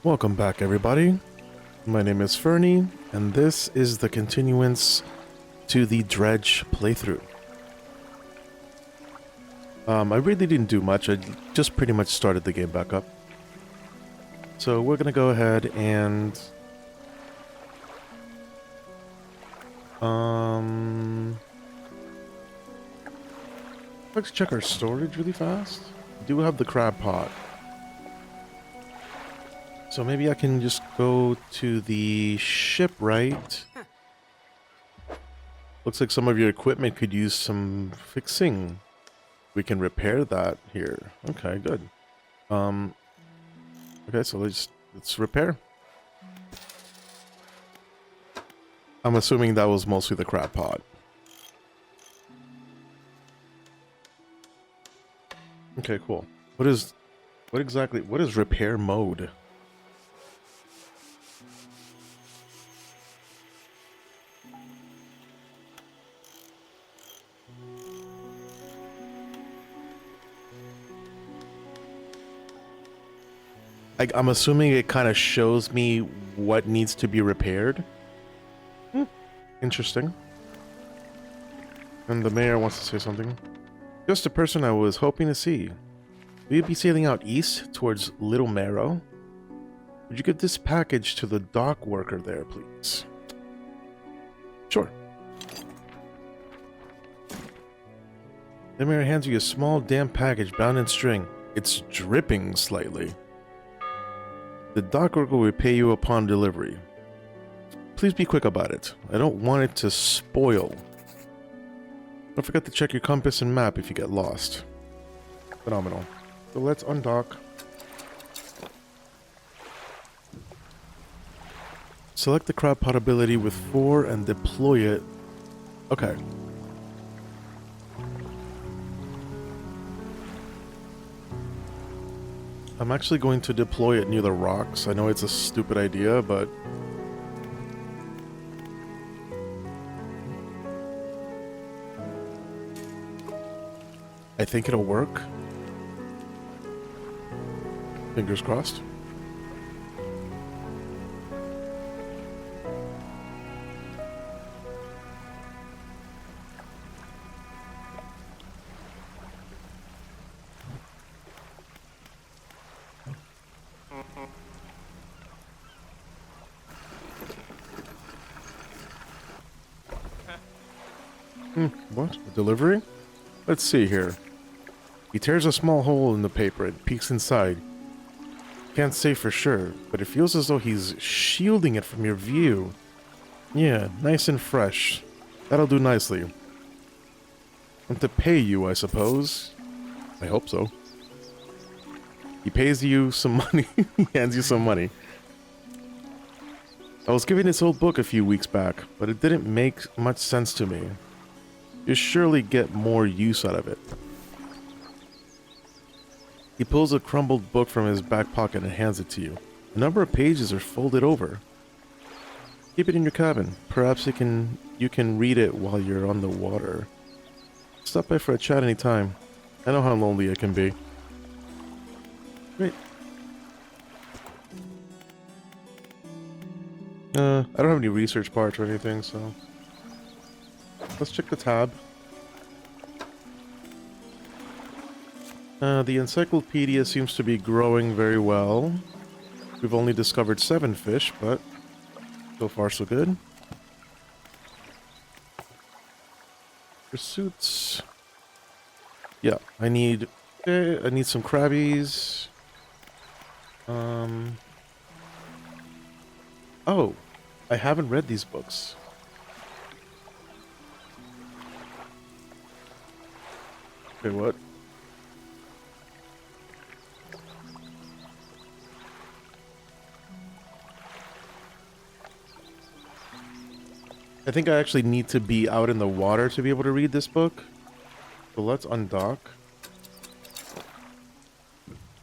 Welcome back, everybody. My name is Fernie, and this is the continuance to the Dredge playthrough. I really didn't do much. I just pretty much started the game back up. So we're gonna go ahead and let's check our storage really fast. We do have the crab pot. So maybe I can just go to the shipwright. Looks like some of your equipment could use some fixing. We can repair that here. Okay, good. Okay, so let's repair. I'm assuming that was mostly the crab pot. Okay, cool. What is repair mode? I'm assuming it kind of shows me what needs to be repaired. Interesting. And the mayor wants to say something. Just a person I was hoping to see. Will you be sailing out east towards Little Marrow? Would you give this package to the dock worker there, please? Sure. The mayor hands you a small damp package bound in string. It's dripping slightly. The dock worker will pay you upon delivery. Please be quick about it. I don't want it to spoil. Don't forget to check your compass and map if you get lost. Phenomenal. So let's undock. Select the crab pot ability with 4 and deploy it. Okay. I'm actually going to deploy it near the rocks. I know it's a stupid idea, but I think it'll work. Fingers crossed. What? A delivery? Let's see here. He tears a small hole in the paper and peeks inside. Can't say for sure, but it feels as though he's shielding it from your view. Yeah, nice and fresh. That'll do nicely. Want to pay you, I suppose. I hope so. He pays you some money. He hands you some money. I was given this old book a few weeks back, but it didn't make much sense to me. You'll surely get more use out of it. He pulls a crumbled book from his back pocket and hands it to you. A number of pages are folded over. Keep it in your cabin. Perhaps you can read it while you're on the water. Stop by for a chat anytime. I know how lonely it can be. Great. I don't have any research parts or anything, so let's check the tab. The encyclopedia seems to be growing very well. We've only discovered 7 fish, but so far so good. Pursuits. Yeah, I need some crabbies. Oh, I haven't read these books. Okay, what? I think I actually need to be out in the water to be able to read this book. So let's undock.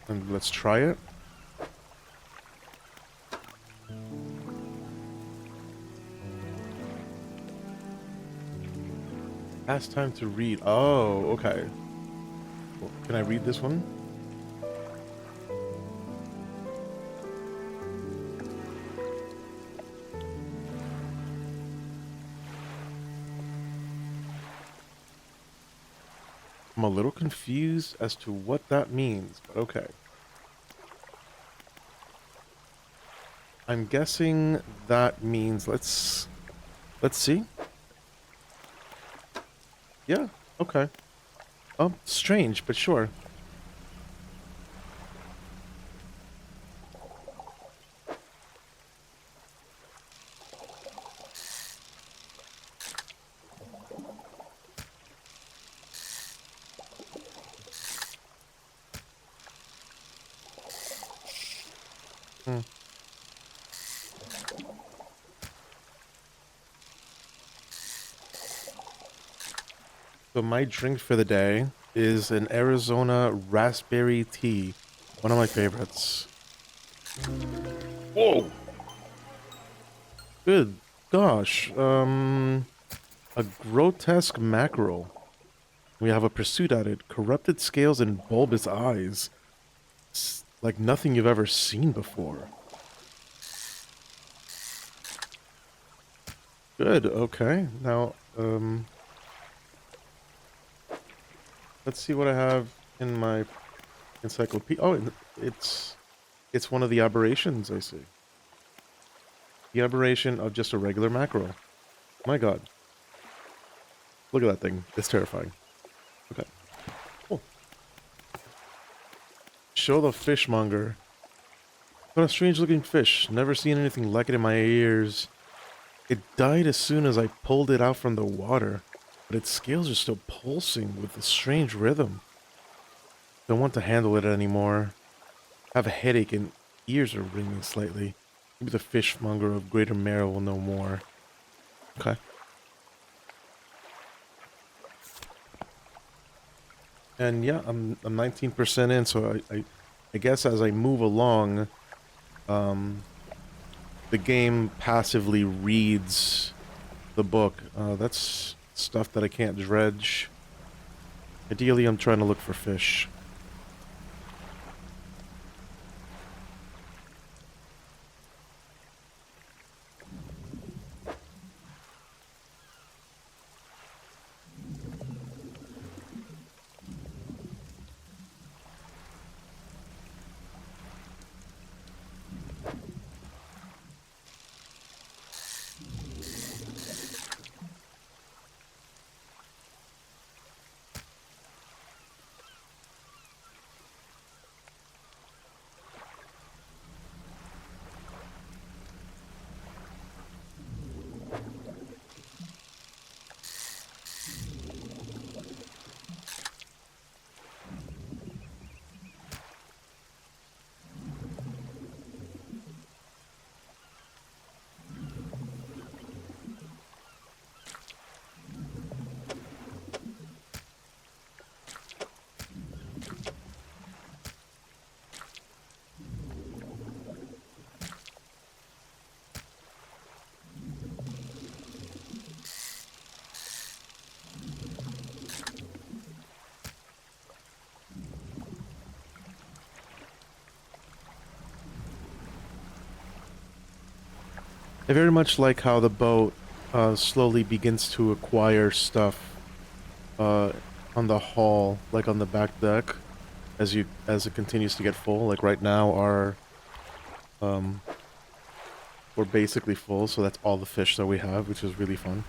And let's try it. Past time to read. Oh, okay. Can I read this one? I'm a little confused as to what that means, but okay. I'm guessing that means let's see. Yeah, okay. Oh, strange, but sure. Hmm. So my drink for the day is an Arizona raspberry tea. One of my favorites. Whoa! Good gosh. A grotesque mackerel. We have a pursuit at it. Corrupted scales and bulbous eyes. It's like nothing you've ever seen before. Good, okay. Now, let's see what I have in my encyclopedia. Oh, it's one of the aberrations, I see. The aberration of just a regular mackerel. My god. Look at that thing. It's terrifying. Okay. Cool. Show the fishmonger. What a strange looking fish. Never seen anything like it in my years. It died as soon as I pulled it out from the water, but its scales are still pulsing with a strange rhythm. Don't want to handle it anymore. Have a headache and ears are ringing slightly. Maybe the fishmonger of Greater Mara will know more. Okay. And yeah, I'm 19% in, so I guess as I move along, the game passively reads the book. That's stuff that I can't dredge. Ideally, I'm trying to look for fish. I very much like how the boat slowly begins to acquire stuff uh, on the hull, like on the back deck, as it continues to get full. Like right now, um, we're basically full, so that's all the fish that we have, which is really fun.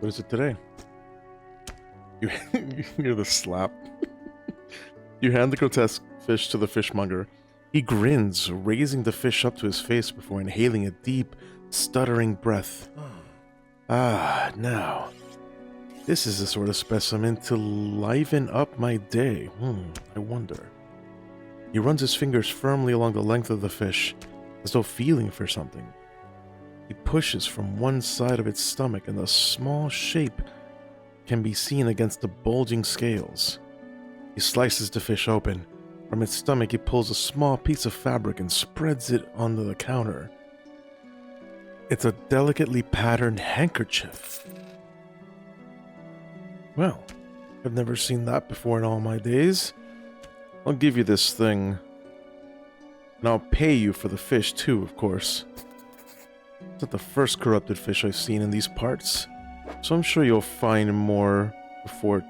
What is it today? You, you hear the slap. You hand the grotesque fish to the fishmonger. He grins, raising the fish up to his face before inhaling a deep, stuttering breath. Ah, now. This is the sort of specimen to liven up my day. I wonder. He runs his fingers firmly along the length of the fish, as though feeling for something. He pushes from one side of its stomach, and the small shape can be seen against the bulging scales. He slices the fish open. From its stomach, he pulls a small piece of fabric and spreads it onto the counter. It's a delicately patterned handkerchief. Well, I've never seen that before in all my days. I'll give you this thing. And I'll pay you for the fish too, of course. It's not the first corrupted fish I've seen in these parts, so I'm sure you'll find more before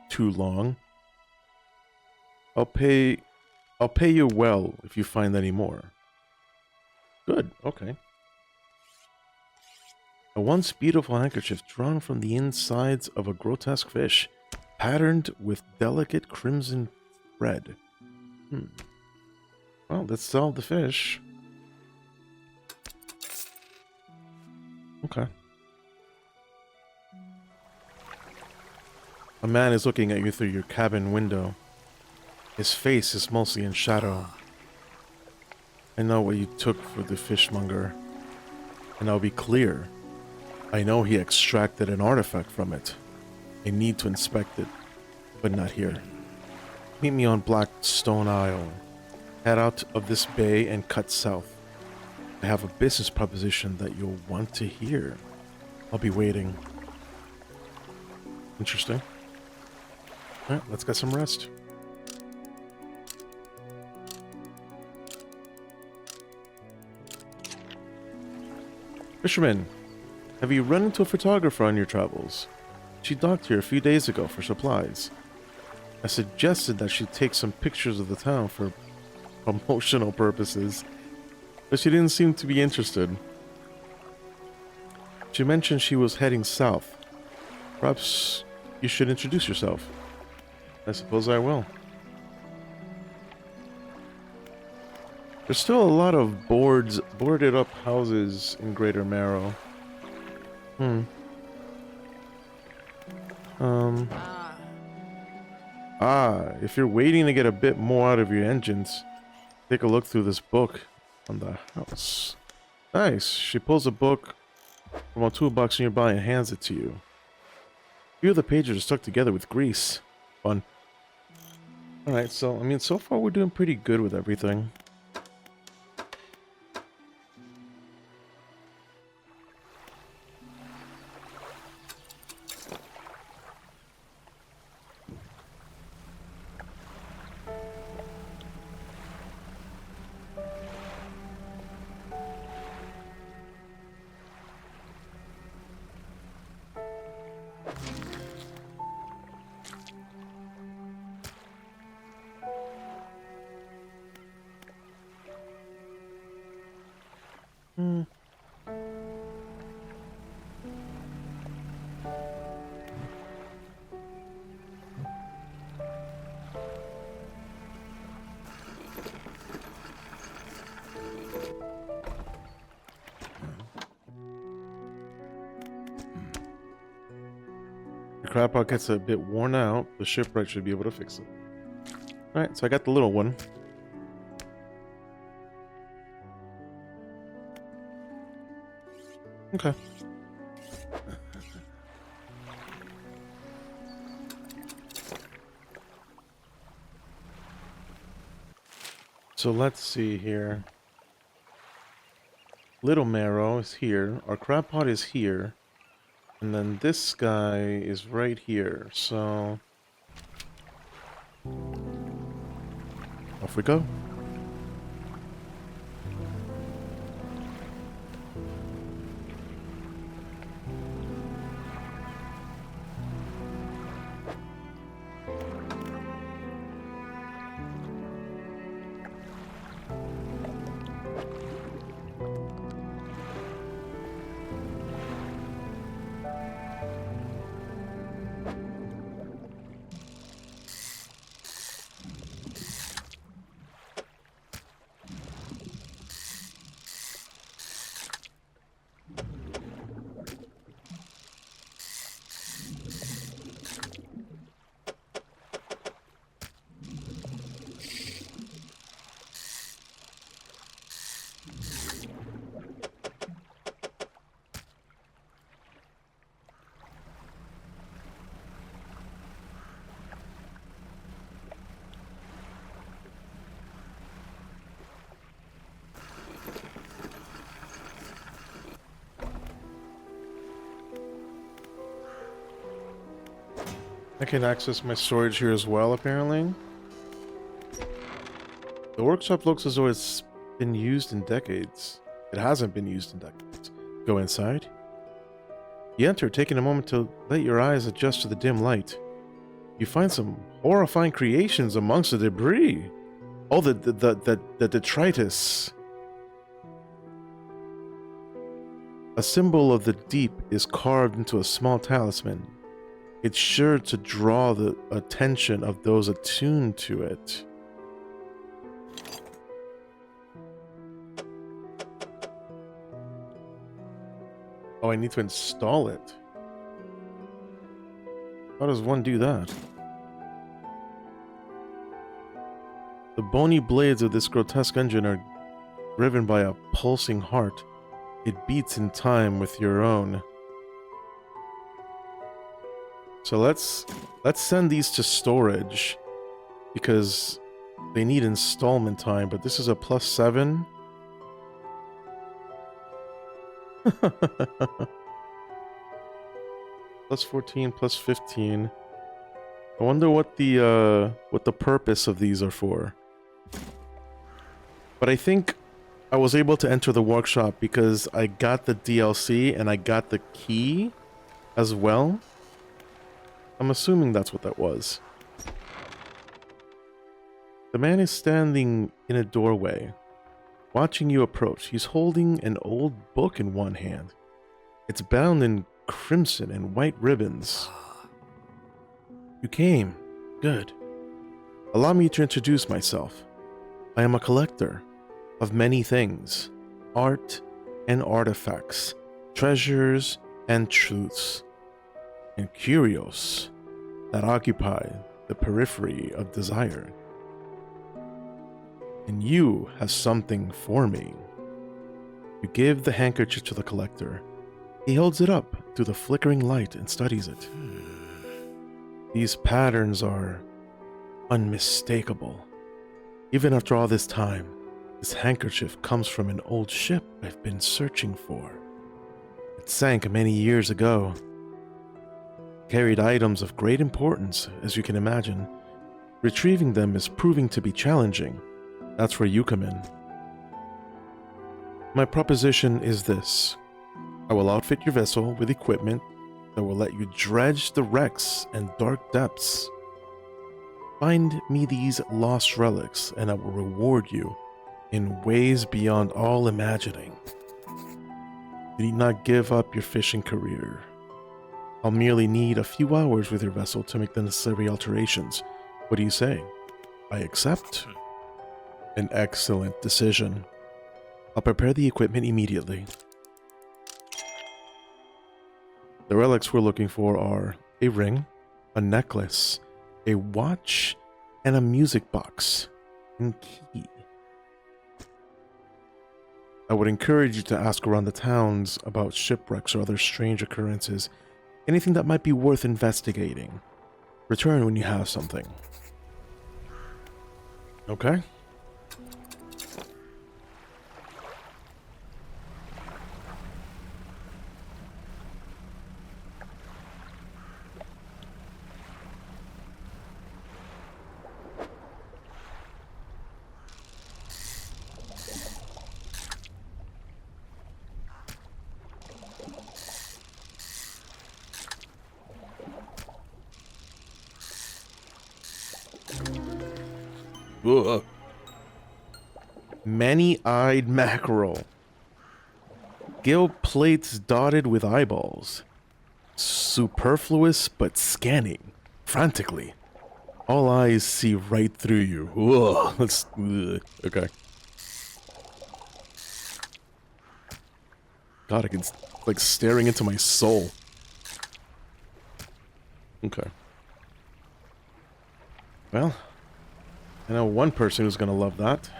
too long. I'll pay you well if you find any more. Good, okay. A once beautiful handkerchief drawn from the insides of a grotesque fish, patterned with delicate crimson thread. Well, let's sell the fish. Okay. A man is looking at you through your cabin window. His face is mostly in shadow. I know what you took for the fishmonger, and I'll be clear. I know he extracted an artifact from it. I need to inspect it, but not here. Meet me on Blackstone Isle. Head out of this bay and cut south. I have a business proposition that you'll want to hear. I'll be waiting. Interesting. Alright, let's get some rest. Fisherman, have you run into a photographer on your travels? She docked here a few days ago for supplies. I suggested that she take some pictures of the town for promotional purposes, but she didn't seem to be interested. She mentioned she was heading south. Perhaps you should introduce yourself. I suppose I will. There's still a lot of boarded up houses in Greater Marrow. If you're waiting to get a bit more out of your engines, take a look through this book on the house. Nice. She pulls a book from a toolbox nearby and hands it to you. A few of the pages are stuck together with grease. Fun. Alright, so, I mean, so far we're doing pretty good with everything. The crab pot gets a bit worn out. The shipwright should be able to fix it. Alright, so I got the little one. Okay. So let's see here. Little Marrow is here. Our crab pot is here. And then this guy is right here. So off we go. I can access my storage here as well, apparently. The workshop looks as though it's been used in decades. It hasn't been used in decades. Go inside. You enter, taking a moment to let your eyes adjust to the dim light. You find some horrifying creations amongst the debris. Oh, the detritus. A symbol of the deep is carved into a small talisman. It's sure to draw the attention of those attuned to it. Oh, I need to install it. How does one do that? The bony blades of this grotesque engine are driven by a pulsing heart. It beats in time with your own. So let's send these to storage because they need installment time, but this is a +7. +14, +15. I wonder what the purpose of these are for. But I think I was able to enter the workshop because I got the DLC and I got the key as well. I'm assuming that's what that was. The man is standing in a doorway, watching you approach. He's holding an old book in one hand. It's bound in crimson and white ribbons. You came. Good. Allow me to introduce myself. I am a collector of many things. Art and artifacts, treasures and truths, and curios that occupy the periphery of desire. And you have something for me. You give the handkerchief to the collector. He holds it up to the flickering light and studies it. These patterns are unmistakable. Even after all this time, this handkerchief comes from an old ship I've been searching for. It sank many years ago. Carried items of great importance, as you can imagine. Retrieving them is proving to be challenging. That's where you come in. My proposition is this. I will outfit your vessel with equipment that will let you dredge the wrecks and dark depths. Find me these lost relics, and I will reward you in ways beyond all imagining. You need not give up your fishing career. I'll merely need a few hours with your vessel to make the necessary alterations. What do you say? I accept. An excellent decision. I'll prepare the equipment immediately. The relics we're looking for are a ring, a necklace, a watch, and a music box and key. I would encourage you to ask around the towns about shipwrecks or other strange occurrences, anything that might be worth investigating. Return when you have something. Okay? Ugh. Many-eyed mackerel. Gill plates dotted with eyeballs. Superfluous but scanning frantically. All eyes see right through you. Ugh. Okay. God, I can like staring into my soul. Okay. Well, I know one person who's gonna love that.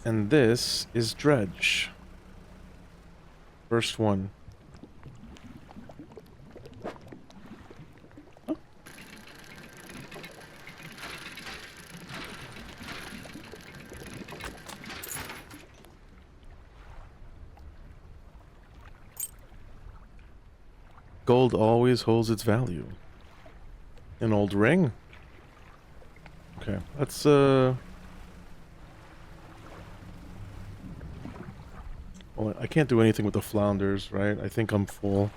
And this is Dredge. First one. Oh. gold always holds its value. An old ring. Okay, let's well, I can't do anything with the flounders, right? I think I'm full.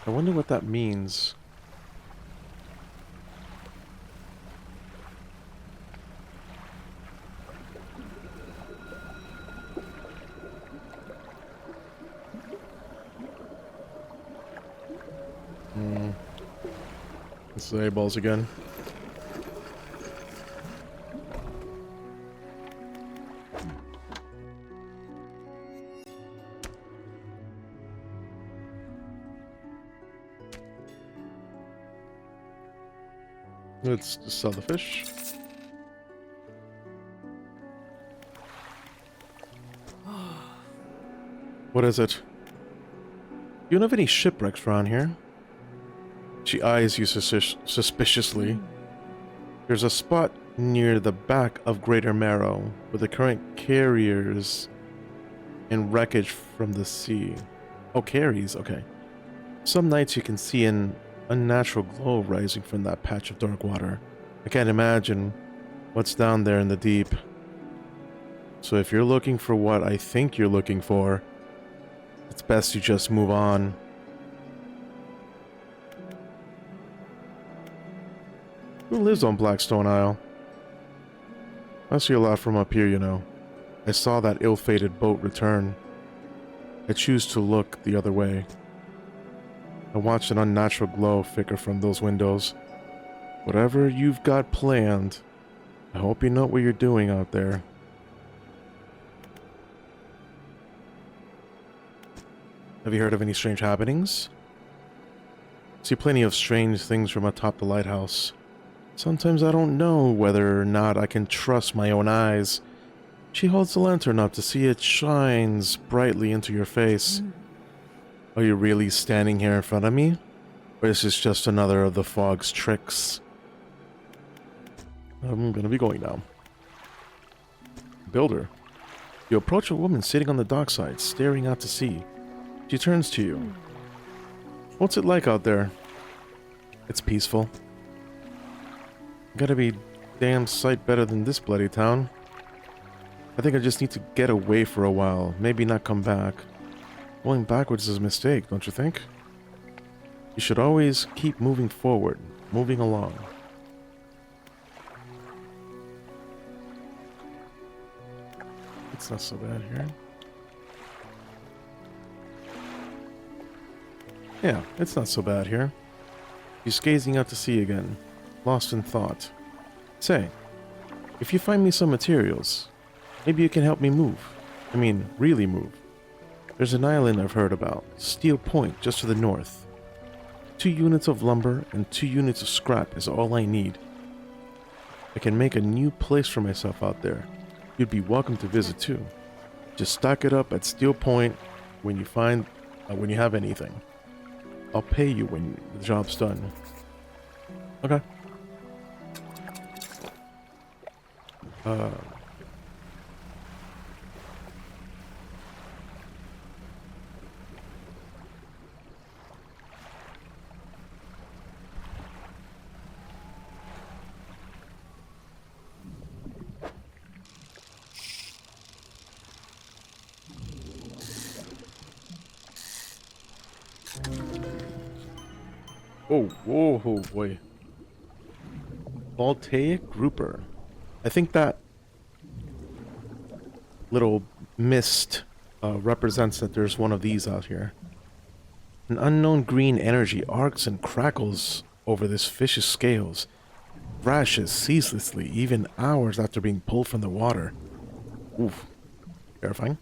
I wonder what that means. It's the A-balls again. Let's just sell the fish. What is it? You don't have any shipwrecks around here? She eyes you suspiciously. There's a spot near the back of Greater Marrow where the current carriers and wreckage from the sea. Oh, carries, okay. Some nights you can see an unnatural glow rising from that patch of dark water. I can't imagine what's down there in the deep. So if you're looking for what I think you're looking for, it's best you just move on. Who lives on Blackstone Isle? I see a lot from up here, you know. I saw that ill-fated boat return. I choose to look the other way. I watched an unnatural glow flicker from those windows. Whatever you've got planned, I hope you know what you're doing out there. Have you heard of any strange happenings? See plenty of strange things from atop the lighthouse. Sometimes I don't know whether or not I can trust my own eyes. She holds the lantern up to see it shines brightly into your face. Are you really standing here in front of me? Or is this just another of the fog's tricks? I'm gonna be going now. Builder. You approach a woman sitting on the dockside, staring out to sea. She turns to you. What's it like out there? It's peaceful. Gotta be damn sight better than this bloody town. I think I just need to get away for a while, maybe not come back. Going backwards is a mistake, don't you think? You should always keep moving forward, moving along. It's not so bad here. Yeah, it's not so bad here. He's gazing out to sea again, lost in thought. Say, if you find me some materials, maybe you can help me move. I mean, really move. There's an island I've heard about, Steel Point, just to the north. 2 units of lumber and 2 units of scrap is all I need. I can make a new place for myself out there. You'd be welcome to visit too. Just stock it up at Steel Point when you have anything. I'll pay you when the job's done. Okay. Oh boy. Voltaic grouper. I think that little mist represents that there's one of these out here. An unknown green energy arcs and crackles over this fish's scales, thrashes ceaselessly, even hours after being pulled from the water. Oof. Terrifying.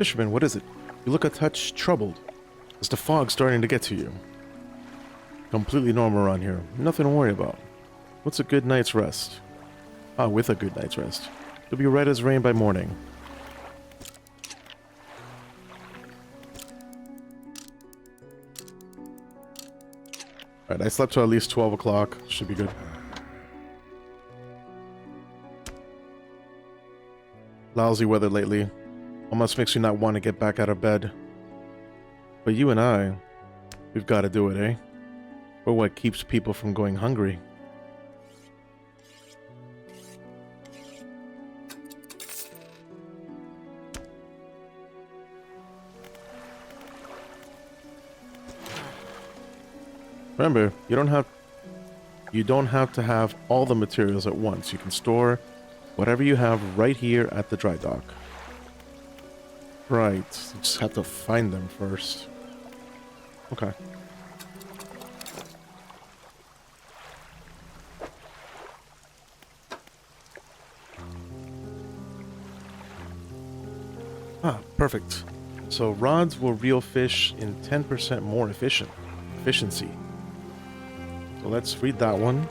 Fisherman, what is it? You look a touch troubled. Is the fog starting to get to you? Completely normal around here. Nothing to worry about. What's a good night's rest? Ah, with a good night's rest. It'll be right as rain by morning. Alright, I slept till at least 12 o'clock. Should be good. Lousy weather lately. Almost makes you not want to get back out of bed. But you and I, we've got to do it, eh? We're what keeps people from going hungry. Remember, you don't have to have all the materials at once. You can store whatever you have right here at the dry dock. Right. You just have to find them first. Okay. Ah, perfect. So rods will reel fish in 10% more efficiency. So let's read that one.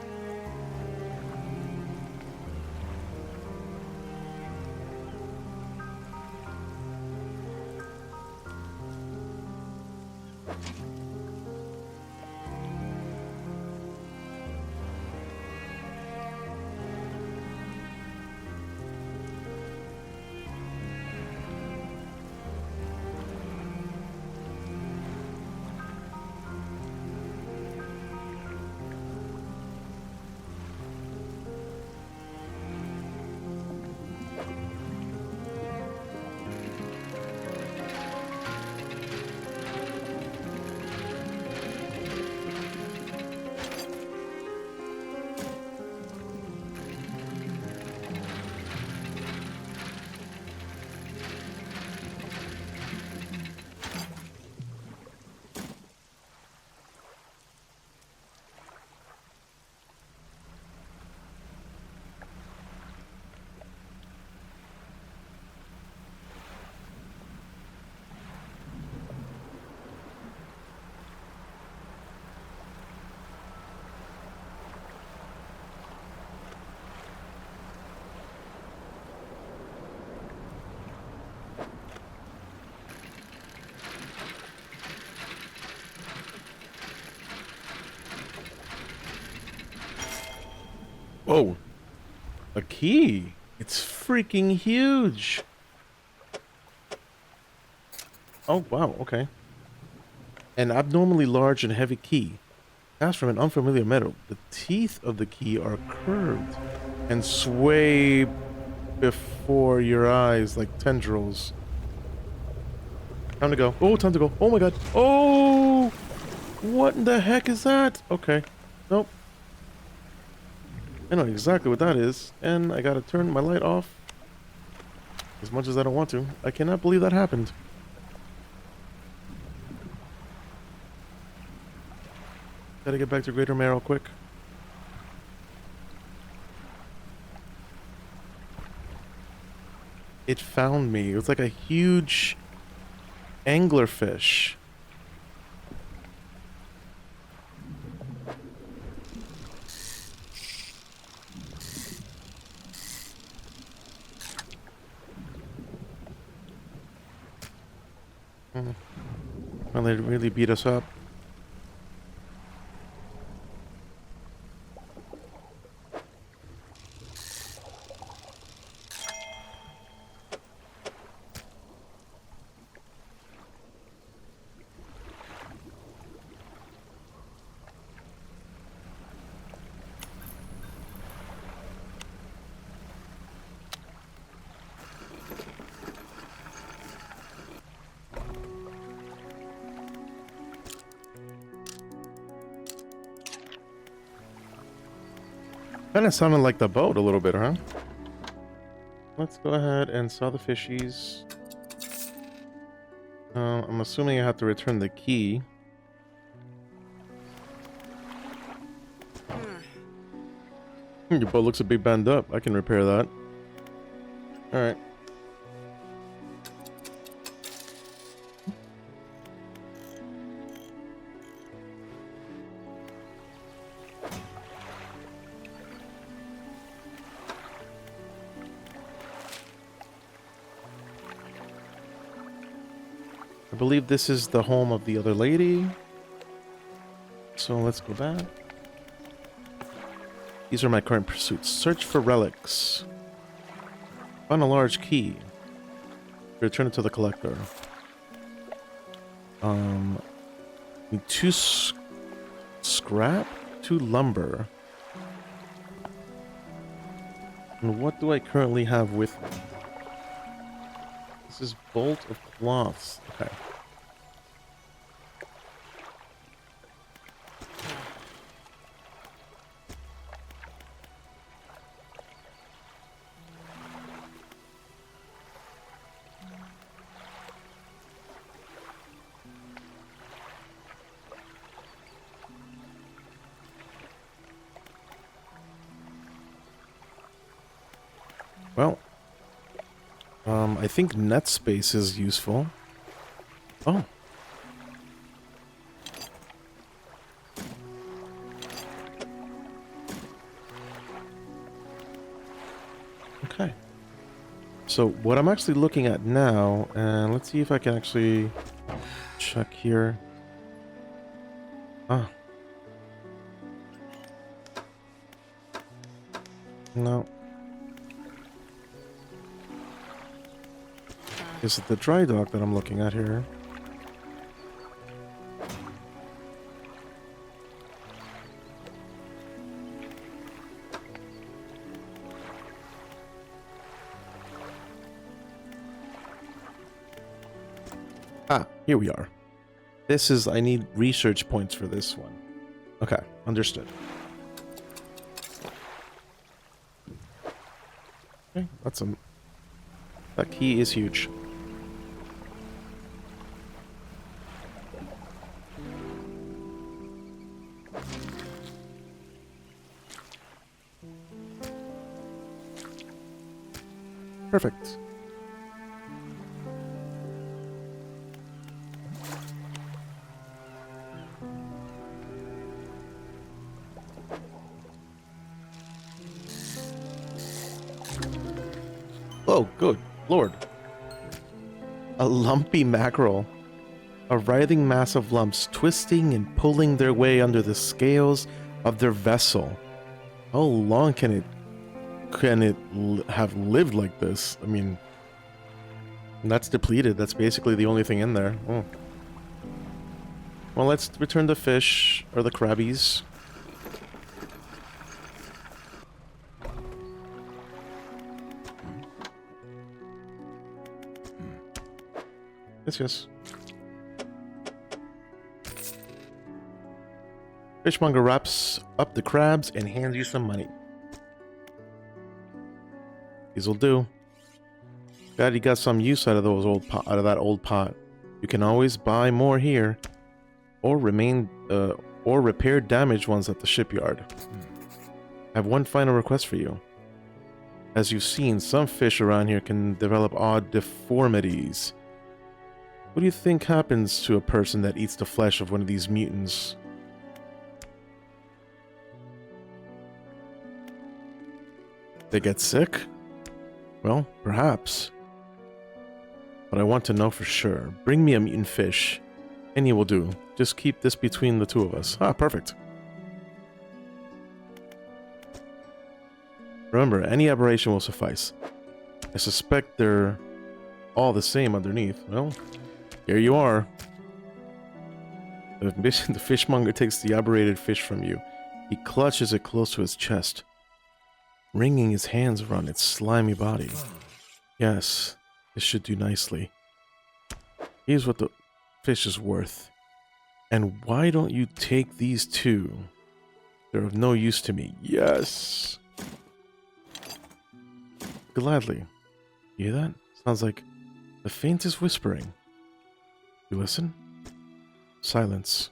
Whoa. A key. It's freaking huge. Oh, wow. Okay. An abnormally large and heavy key. Cast from an unfamiliar metal. The teeth of the key are curved and sway before your eyes like tendrils. Time to go. Oh, time to go. Oh my god. Oh! What in the heck is that? Okay. Nope. I know exactly what that is, and I gotta turn my light off as much as I don't want to. I cannot believe that happened. Gotta get back to Greater Mare quick. It found me. It was like a huge anglerfish. Well, they really beat us up. Kind of sounded like the boat a little bit, huh? Let's go ahead and sell the fishies. I'm assuming I have to return the key. Your boat looks a bit banged up. I can repair that. Alright. I believe this is the home of the other lady. So let's go back. These are my current pursuits. Search for relics. Found a large key. Return it to the collector. Need 2 scrap, 2 lumber. And what do I currently have with me? This is bolt of cloths. Okay. Well, I think net space is useful. Oh. Okay. So what I'm actually looking at now, and let's see if I can actually check here. Ah. No. Is it the dry dock that I'm looking at here? Ah, here we are. This is, I need research points for this one. Okay, understood. Okay, that key is huge. Perfect. Oh, good lord. A lumpy mackerel. A writhing mass of lumps twisting and pulling their way under the scales of their vessel. How long can it have lived like this? I mean, that's depleted. That's basically the only thing in there. Oh. Well, let's return the fish, or the crabbies. Yes. Fishmonger wraps up the crabs and hands you some money. These'll do. Glad you got some use out of that old pot. You can always buy more here, or repair damaged ones at the shipyard. I have one final request for you. As you've seen, some fish around here can develop odd deformities. What do you think happens to a person that eats the flesh of one of these mutants? They get sick? Well, perhaps. But I want to know for sure. Bring me a mutant fish. Any will do. Just keep this between the two of us. Ah, perfect. Remember, any aberration will suffice. I suspect they're all the same underneath. Well, here you are. The fishmonger takes the aberrated fish from you. He clutches it close to his chest, wringing his hands around its slimy body. Yes, this should do nicely. Here's what the fish is worth. And why don't you take these two? They're of no use to me. Yes! Gladly. You hear that? Sounds like the faintest whispering. You listen? Silence.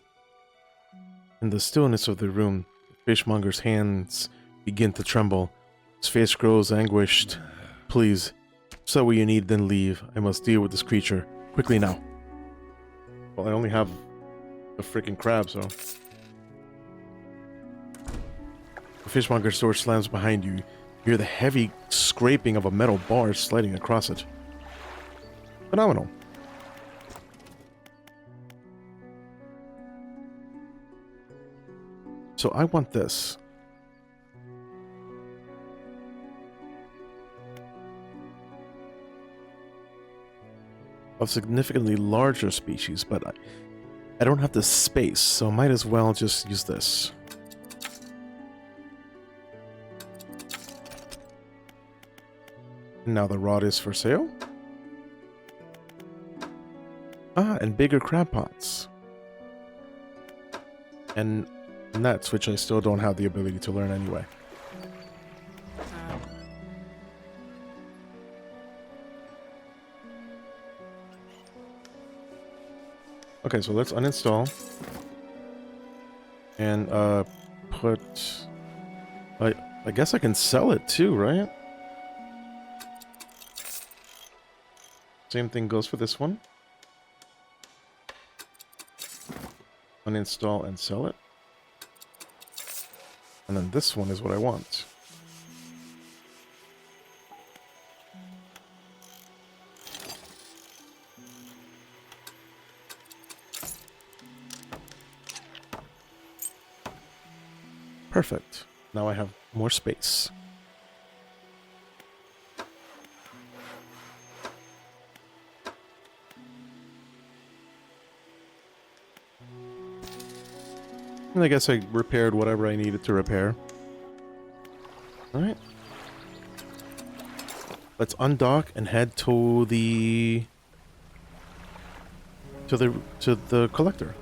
In the stillness of the room, the fishmonger's hands begin to tremble. His face grows anguished. Please, say what you need, then leave. I must deal with this creature. Quickly now. Well, I only have a freaking crab, so. The fishmonger's door slams behind you. You hear the heavy scraping of a metal bar sliding across it. Phenomenal. So I want this. Of significantly larger species, but I don't have the space, so I might as well just use this. Now the rod is for sale. Ah, and bigger crab pots. And nets, which I still don't have the ability to learn anyway. Okay, so let's uninstall. And put... I guess I can sell it too, right? Same thing goes for this one. Uninstall and sell it. And then this one is what I want. Perfect. Now I have more space. And I guess I repaired whatever I needed to repair. Alright. Let's undock and head to the collector.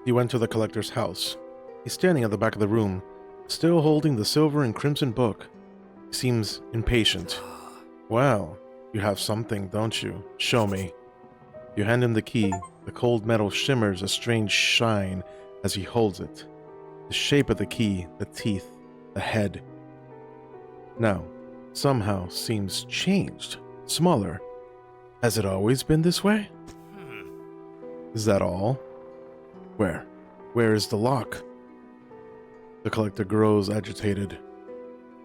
He went to the collector's house. He's standing at the back of the room, still holding the silver and crimson book. He seems impatient. Well, you have something, don't you? Show me. You hand him the key. The cold metal shimmers a strange shine as he holds it. The shape of the key, the teeth, the head. Now, somehow seems changed, smaller. Has it always been this way? Is that all? Where? Where is the lock? The collector grows agitated.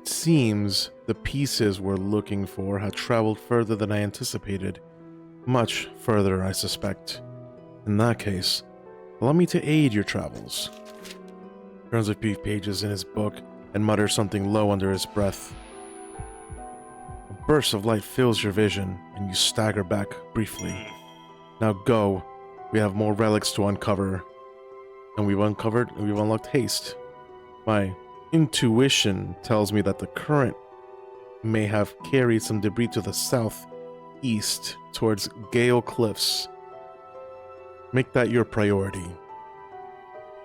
It seems the pieces we're looking for had traveled further than I anticipated. Much further, I suspect. In that case, allow me to aid your travels. Turns a few pages in his book and mutters something low under his breath. A burst of light fills your vision, and you stagger back briefly. Now go. We have more relics to uncover. And we've unlocked haste. My intuition tells me that the current may have carried some debris to the southeast towards Gale Cliffs. Make that your priority.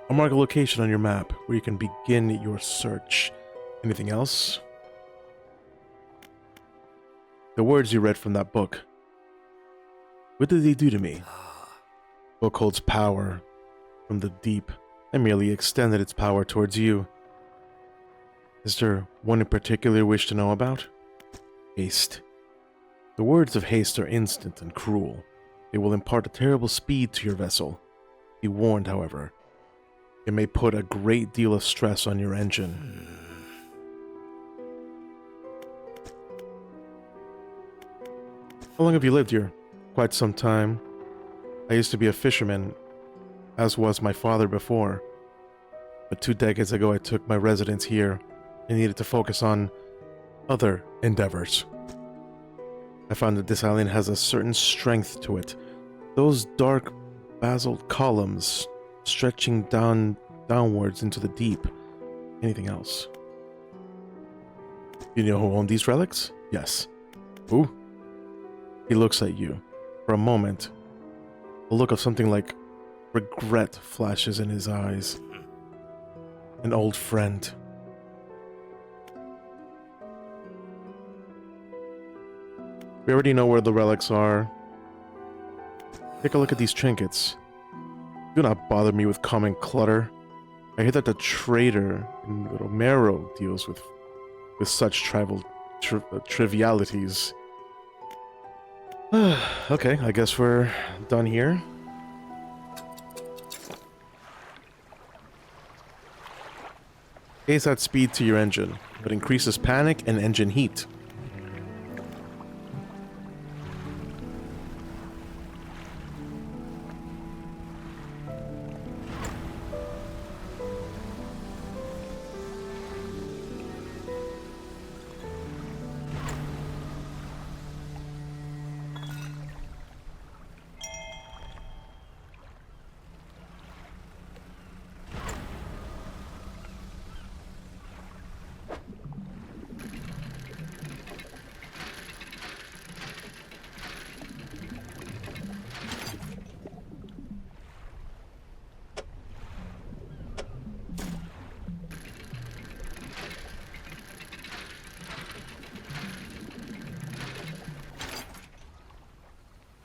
I'll mark a location on your map where you can begin your search. Anything else? The words you read from that book. What did they do to me? Book holds power. From the deep, I merely extended its power towards you. Is there one in particular you wish to know about? Haste. The words of haste are instant and cruel. They will impart a terrible speed to your vessel. Be warned, however. It may put a great deal of stress on your engine. How long have you lived here? Quite some time. I used to be a fisherman, as was my father before. But 2 decades ago I took my residence here and needed to focus on other endeavors. I found that this island has a certain strength to it. Those dark basalt columns stretching downwards into the deep. Anything else? You know who owned these relics? Yes. Who? He looks at you. For a moment, a look of something like regret flashes in his eyes. An old friend. We already know where the relics are. Take a look at these trinkets. Do not bother me with common clutter. I hear that the trader in Romero deals with such trivialities. Okay, I guess we're done here. Pays at speed to your engine, but increases panic and engine heat.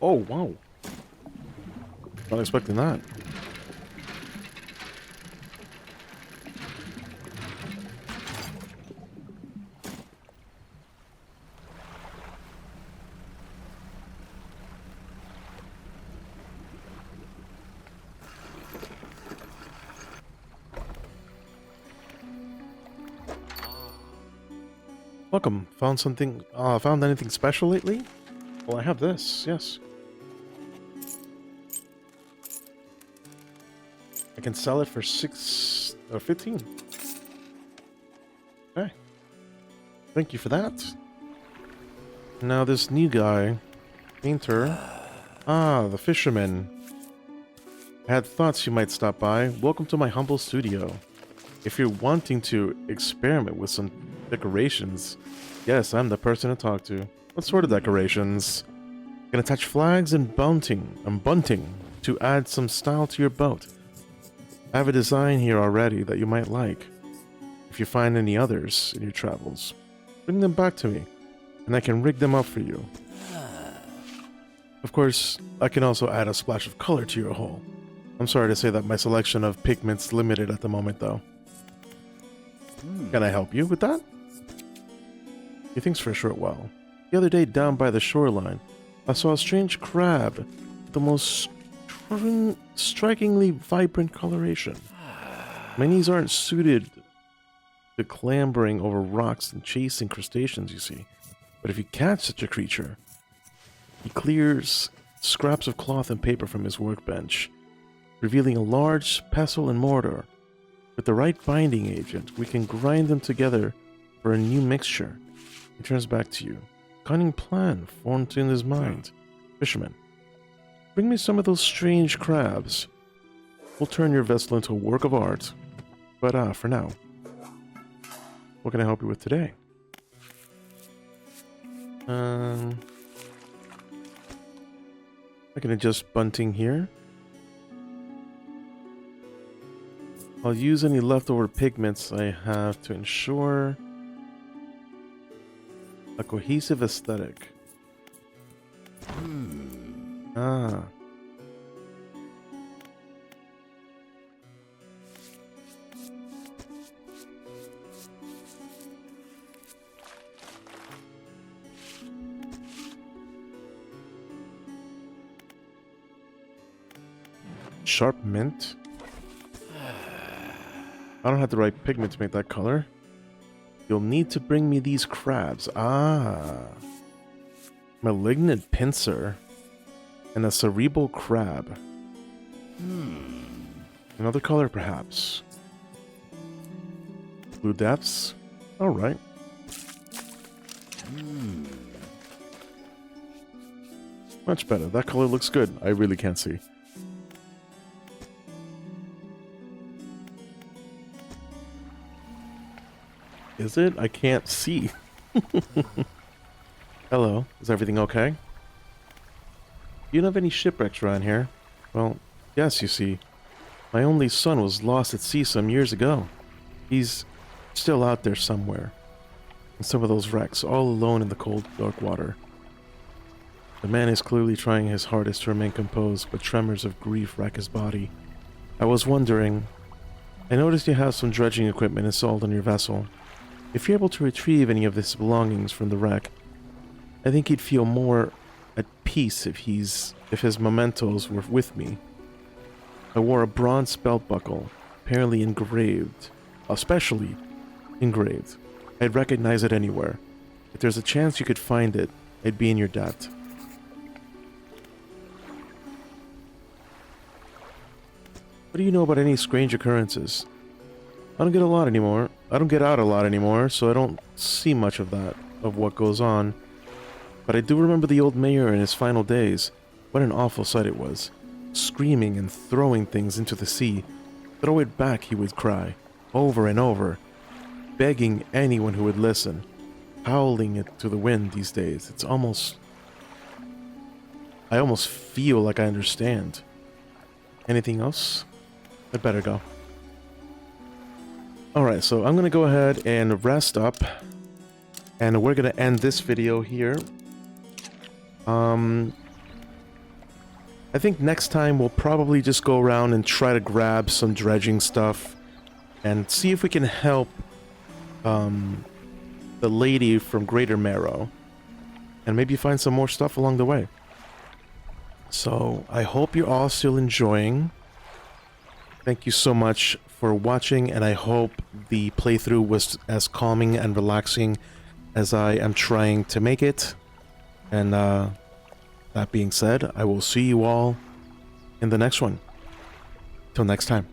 Oh, wow. Not expecting that. Welcome. Found anything special lately? Well, I have this, yes. I can sell it for 6 or 15. Okay. Thank you for that. Now this new guy, painter. Ah, the fisherman. I had thoughts you might stop by. Welcome to my humble studio. If you're wanting to experiment with some decorations, yes, I'm the person to talk to. What sort of decorations? Can attach flags and bunting to add some style to your boat. I have a design here already that you might like. If you find any others in your travels, bring them back to me, and I can rig them up for you. Of course, I can also add a splash of color to your hull. I'm sorry to say that my selection of pigment's limited at the moment, though. Can I help you with that? He thinks for a short while. The other day, down by the shoreline, I saw a strange crab with the most strikingly vibrant coloration. My knees aren't suited to clambering over rocks and chasing crustaceans, you see. But if you catch such a creature, he clears scraps of cloth and paper from his workbench, revealing a large pestle and mortar. With the right binding agent, we can grind them together for a new mixture. He turns back to you. Cunning plan formed in his mind. Fisherman, bring me some of those strange crabs. We'll turn your vessel into a work of art. But for now, what can I help you with today? I can adjust bunting here. I'll use any leftover pigments I have to ensure a cohesive aesthetic. Ah. Sharp mint. I don't have the right pigment to make that color. You'll need to bring me these crabs. Ah. Malignant pincer. And a cerebral crab. Another color, perhaps. Blue depths. Alright. Much better. That color looks good. I really can't see. Is it? I can't see. Hello. Is everything okay? You don't have any shipwrecks around here? Well, yes, you see. My only son was lost at sea some years ago. He's still out there somewhere. In some of those wrecks, all alone in the cold, dark water. The man is clearly trying his hardest to remain composed, but tremors of grief rack his body. I was wondering, I noticed you have some dredging equipment installed on your vessel. If you're able to retrieve any of his belongings from the wreck, I think he'd feel more at peace if his mementos were with me. I wore a bronze belt buckle, apparently engraved, especially engraved. I'd recognize it anywhere. If there's a chance you could find it, I'd be in your debt. What do you know about any strange occurrences? I don't get out a lot anymore, so I don't see much of what goes on. But I do remember the old mayor in his final days. What an awful sight it was. Screaming and throwing things into the sea. Throw it back, he would cry, over and over, begging anyone who would listen, howling it to the wind these days. I almost feel like I understand. Anything else? I'd better go. Alright, so I'm gonna go ahead and rest up, and we're gonna end this video here. I think next time we'll probably just go around and try to grab some dredging stuff and see if we can help the lady from Greater Marrow, and maybe find some more stuff along the way. So I hope you're all still enjoying. Thank you so much for watching, and I hope the playthrough was as calming and relaxing as I am trying to make it. And that being said, I will see you all in the next one. Till next time.